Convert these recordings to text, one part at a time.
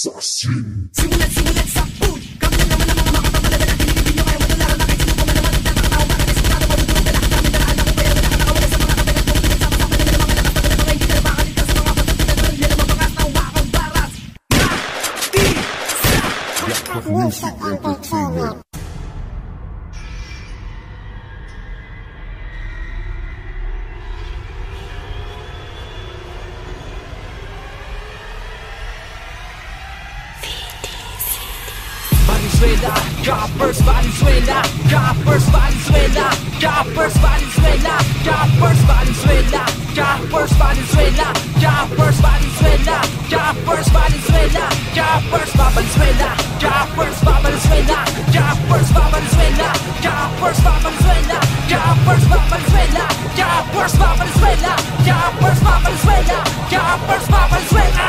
Assassin. Simulat sa food. Kami lang naman ang mga makapagpalala na kiligin nyo. Kaya matularan na kahit sino pa man naman. Nagtatakaw para resultado. Pagdurog na lahat namin daraan ako. Kaya wala ka nakawala sa mga kapagat mong pinagsama-sama nila mga lakas na mga hindi ka na makaligtas sa mga pagkakitan nila mabangas na wakang baras. Black Music Entertainment. Valenzuela, Choppers, Valenzuela, Choppers, Valenzuela, Choppers, Valenzuela, Choppers, Valenzuela, Choppers, Valenzuela, Choppers, Valenzuela, Choppers, Valenzuela, Choppers, Valenzuela, Choppers, Valenzuela, Choppers, Valenzuela, Choppers, Valenzuela, Choppers, Valenzuela, Choppers, Valenzuela, Choppers, Valenzuela, Choppers, Valenzuela.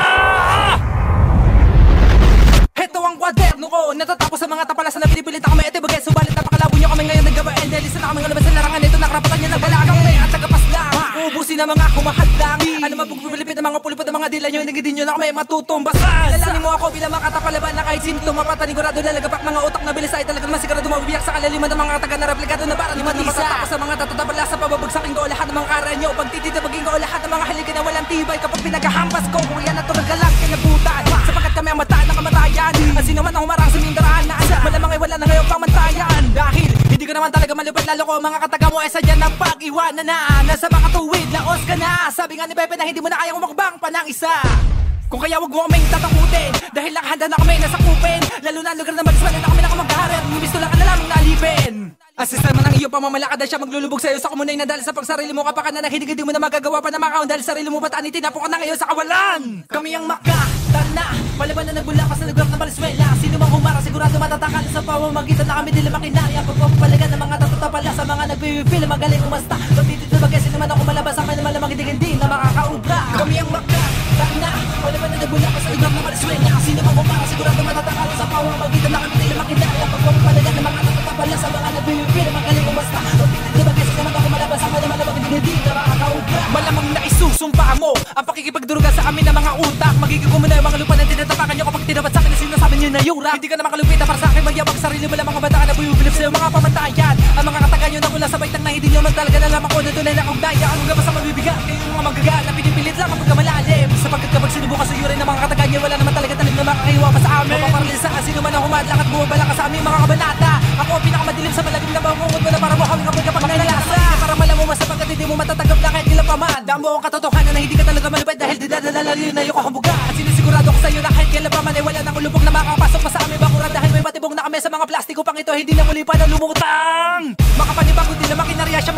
Heto ang kwaderno ko, natatapos sa mga tapalasan na pinipilit na kami. Ito bagay, subalit napakalabo nyo kami ngayon naggawa. And listen na kami ng labas sa larangan nito. Nakarapatan nyo nagdalagang may at tagapas lang. Uubusin na mga kumahad lang. Ano man pagpipilipit ng mga pulipot ng mga dila nyo. Hindi nyo na kami matutumbasan. Lalangin mo ako bilang makatapalaban na kahit sinto mapatanigurado lalagapak mga utak na bilis ay talagang masigurado mabibiyak sa kalaliman ng mga taga na replikado na parang lima matisa. Matatapos sa mga tatatapala sa pababagsakin ko lahat ng mga kara nyo. Pagtititibagin ko lahat ng mga halika na walang tibay. Kapag pinaghahampas ko, kung yan natural ka lang kinabutan. Sapagkat kami ang mata ng kamatayan. At sino man ang humarang sa mindaraan na asa. Malamang ay wala na ngayong pamantayan. Dahil hindi ko naman talaga malupad. Lalo ko mga kataga mo ay sadya ng pag-iwanan na. Nasa mga tuwid, laos ka na. Sabi nga ni Pepe na hindi mo na kayang umakbang pa ng isa. Kung kaya wag mo kaming tatakutin. Dahil nakahanda na kami nasakupin. Lalo na ang lugar na magiswala na kami na kamag-harir. Gumisto lang ka na lamang naalipin. Ang sistema ng iyong pamamalakad ay siya maglulubog sa'yo sa komunay na dahil sa pagsarili mo kapaka na nakinig. Hindi mo na magagawa pa na makaon dahil sarili mo bataan itinapon ka na ngayon sa kawalan. Kami ang makatana, palaban na nagbulakas na nagulak ng Valenzuela. Sino mang humara sigurado matatakal sa pamamagitan na kami nila makinarya. Pagpapalagan ng mga tatatapala sa mga nagpipipil magaling umasta. Pagtitito bagay sino man ako malabas sa akin na malamang hindi na makakaubra. Kami ang makatana, palaban na nagbulakas sa nagulak ng Valenzuela. Sino mang humara sigurado matatakal sa pamamagitan na kami nila makinarya. Pagpapalagan ng mga tatatapala sa mga nagpipipil magaling umasta. Pagtitito bagay sino man ako malabas sa akin na malamang hindi na makakaubra. Malamang na isusumpa mo ang pakikipagduruga sa amin ng mga utak. Magiging ko muna yung mga lupa na tinatapakan nyo kapag tinabat sa akin na sinasabi nyo na yura. Hindi ka na makalupit na para sa akin magyabag sarili mo lang mga bata na buyubilip sa'yo mga pamantayan. Ang mga kataga nyo na mula sa baitang na hindi nyo magtalaga na lamang ko na tunay na ugdaya. Ang gabas ang mabibigat kayong mga magagal na pinipilit lang kapag kamalalim. Sapagkat kapag sinubukan sa yurin ng mga kataga nyo wala naman talaga talim na makakahiwa pa sa amin. Mapaparalisa ka sino man ang humadlang at bumabala ka sa aming mga kabanata. Ako ang pinakamadilim sa malagim na bangungot mo na para mo kami kapag nangalasa. Para malam mo mas sapagkat hindi mo matatagap na kahit ilang paman. Damo ang katotohanan na hindi ka talaga malupit dahil dinadalalalim na yung kahambuga. At sinisigurado ko sa'yo na kahit kailan pa man ay wala nang ulubog na makakapasok pa sa aming bakuran. Dahil may matibong na kami sa mga plastiko pang ito hindi na muli pa na lumutang. Makapanibago din na makinarya siya